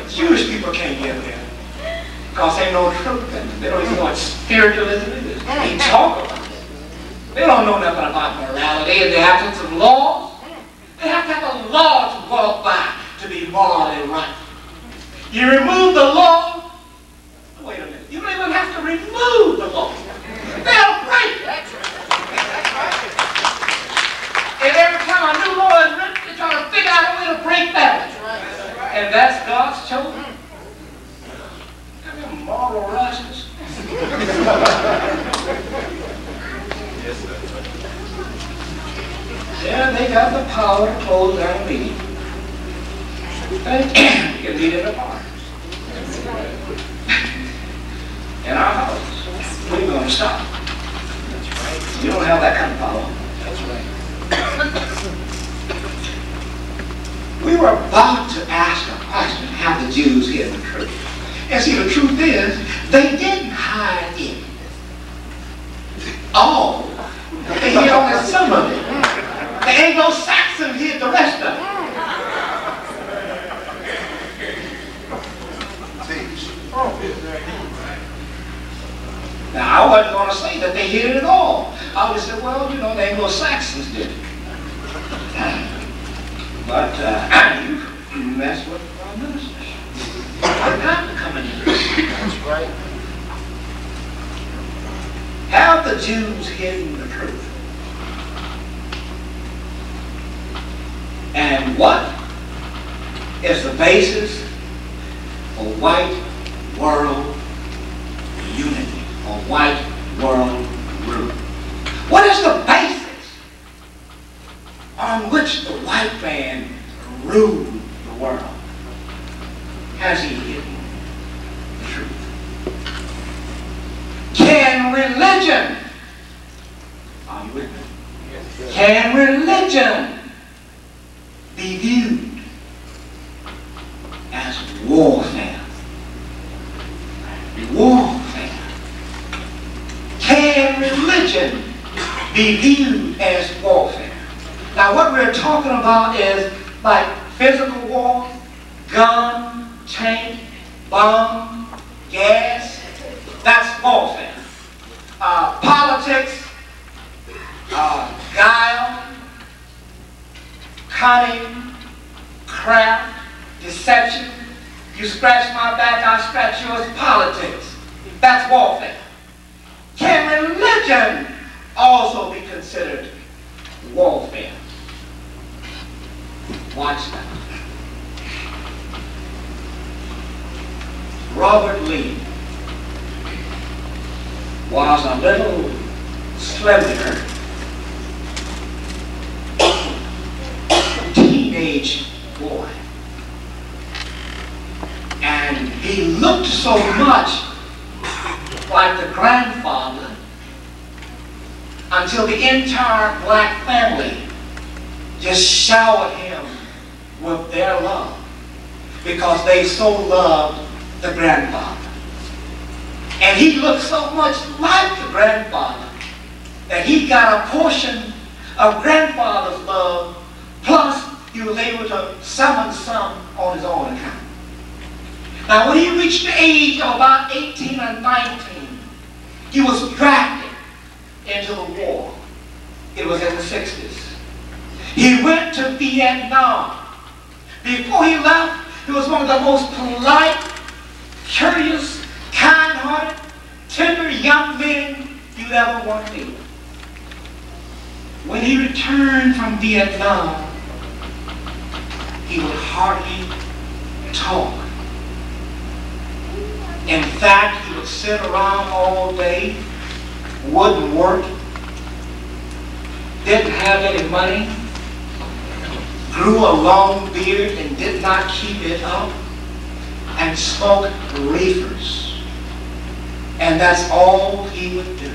Jewish people can't get there because they know truth and they don't even know what spiritualism is. They talk about it. They don't know nothing about morality in the absence of laws. They have to have a law to walk by to be morally right. You remove the law, wait a minute, you don't even have to remove the law. They'll break it. That's right. And every time a new law is written, they try to figure out a way to break that. And that's God's chosen. I mean, moral rascals. Yeah, they got the power to close down a meeting. They can meet in the parks. In our houses. We're going to stop. That's right. You don't have that kind of power. That's right. We were about to ask a question, have the Jews hid the truth? And see, the truth is, they didn't hide it. All. They hid only some of it. The Anglo-Saxons hid the rest of it. Now, I wasn't going to say that they hid it at all. I would say, well, you know, the Anglo-Saxons did it. But you mess with our ministers. I've got to come in here. That's right. Have the Jews hidden the truth? And what is the basis of white world unity, or white world rule? What is the basis on which the white man ruled the world? Has he hidden the truth? Can religion, are you with me? Can religion be viewed as warfare? Warfare. Can religion be viewed as warfare? Now what we're talking about is like physical war, gun, tank, bomb, gas. That's warfare. Politics, guile, cunning, craft, deception. You scratch my back, I scratch yours. Politics. That's warfare. Can religion also be considered warfare? Watch that. Robert Lee was a little slender teenage boy. And he looked so much like the grandfather until the entire black family just showered him with their love because they so loved the grandfather. And he looked so much like the grandfather that he got a portion of grandfather's love, plus he was able to summon some on his own account. Now when he reached the age of about 18 or 19, he was drafted into the war. It was in the 60s. He went to Vietnam. Before he left, he was one of the most polite, curious, kind-hearted, tender young men you'd ever want to meet. When he returned from Vietnam, he would hardly talk. In fact, he would sit around all day, wouldn't work, didn't have any money, grew a long beard and did not keep it up, and smoked reefers. And that's all he would do.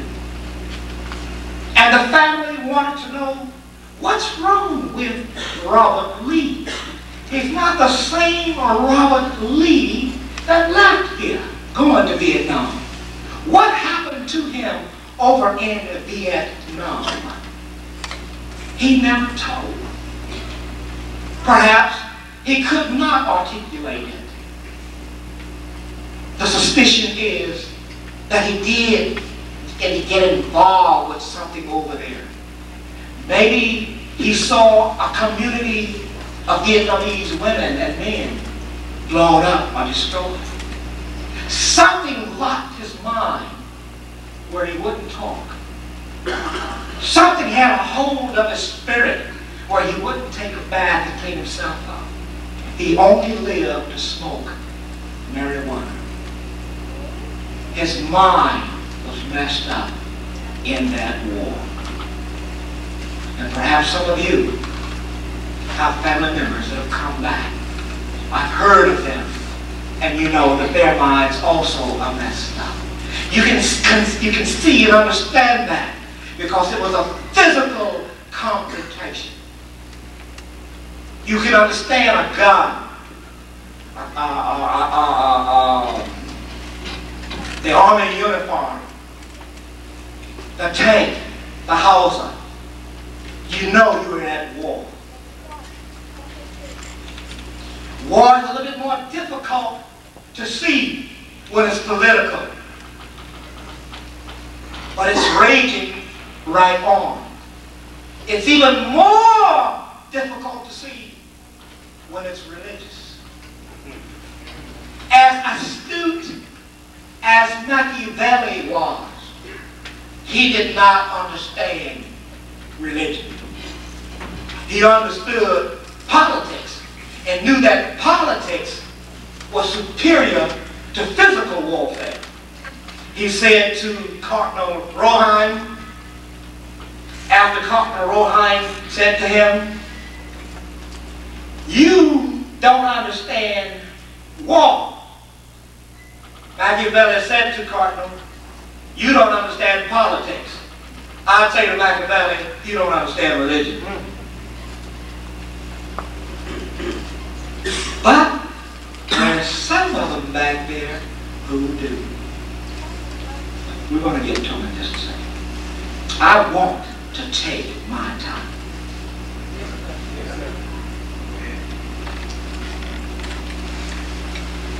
And the family wanted to know, what's wrong with Robert Lee? He's not the same Robert Lee that left here, going to Vietnam. What happened to him over in Vietnam? He never told. Perhaps he could not articulate it. suspicion is that he did get involved with something over there. Maybe he saw a community of Vietnamese women and men blown up or destroyed. Something locked his mind where he wouldn't talk. Something had a hold of his spirit where he wouldn't take a bath and clean himself up. He only lived to smoke marijuana. His mind was messed up in that war. And perhaps some of you have family members that have come back. I've heard of them, and you know that their minds also are messed up. You can see and understand that because it was a physical confrontation. You can understand a gun, the army uniform, the tank, the howitzer. You know you were at war. War is a little bit more difficult to see when it's political. But it's raging right on. It's even more difficult to see when it's religious. As astute as Machiavelli was, he did not understand religion. He understood politics and knew that politics was superior to physical warfare. He said to Cardinal Rohan, after Cardinal Rohan said to him, "You don't understand war." Machiavelli said to Cardinal, "You don't understand politics." I'd say to Machiavelli, "You don't understand religion." But there's some of them back there who do. We're going to get to them in just a second. I want to take my time.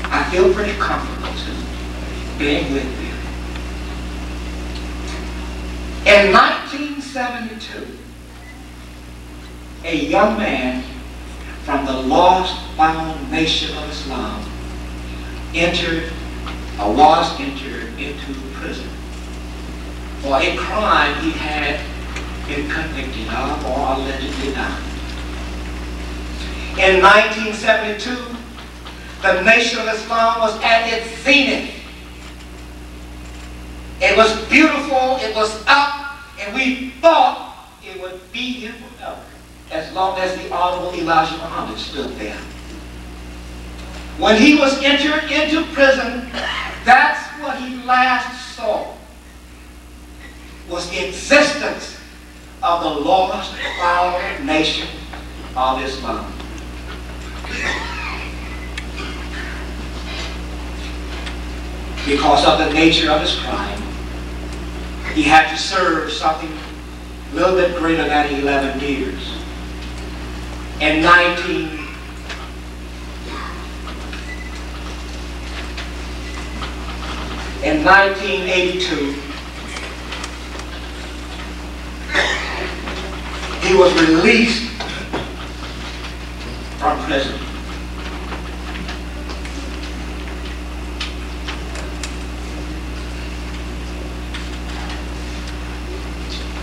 I feel pretty comfortable too, being with you. In 1972, a young man from the lost found nation of Islam was entered into prison for a crime he had been convicted of or allegedly done. In 1972, the nation of Islam was at its zenith. It was beautiful, it was up, and we thought it would be here forever, as long as the Honorable Elijah Muhammad stood there. When he was entered into prison, that's what he last saw, was the existence of the lost, found nation of Islam. Because of the nature of his crime, he had to serve something a little bit greater than 11 years. In 1982, he was released from prison.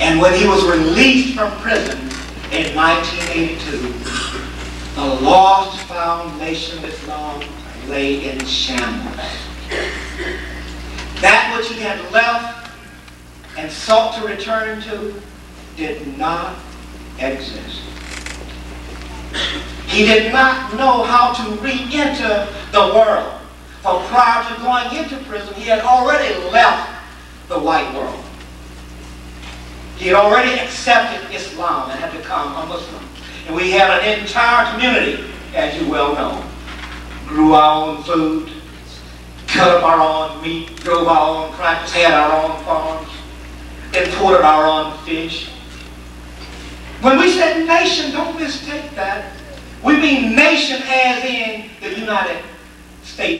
And when he was released from prison in 1982, the lost found nation of Islam lay in shambles. That which he had left and sought to return to did not exist. He did not know how to re-enter the world. For prior to going into prison, he had already left the white world. He had already accepted Islam and had become a Muslim. And we had an entire community, as you well know. Grew our own food, cut up our own meat, drove our own tractors, had our own farms, imported our own fish. When we said nation, don't mistake that. We mean nation as in the United States.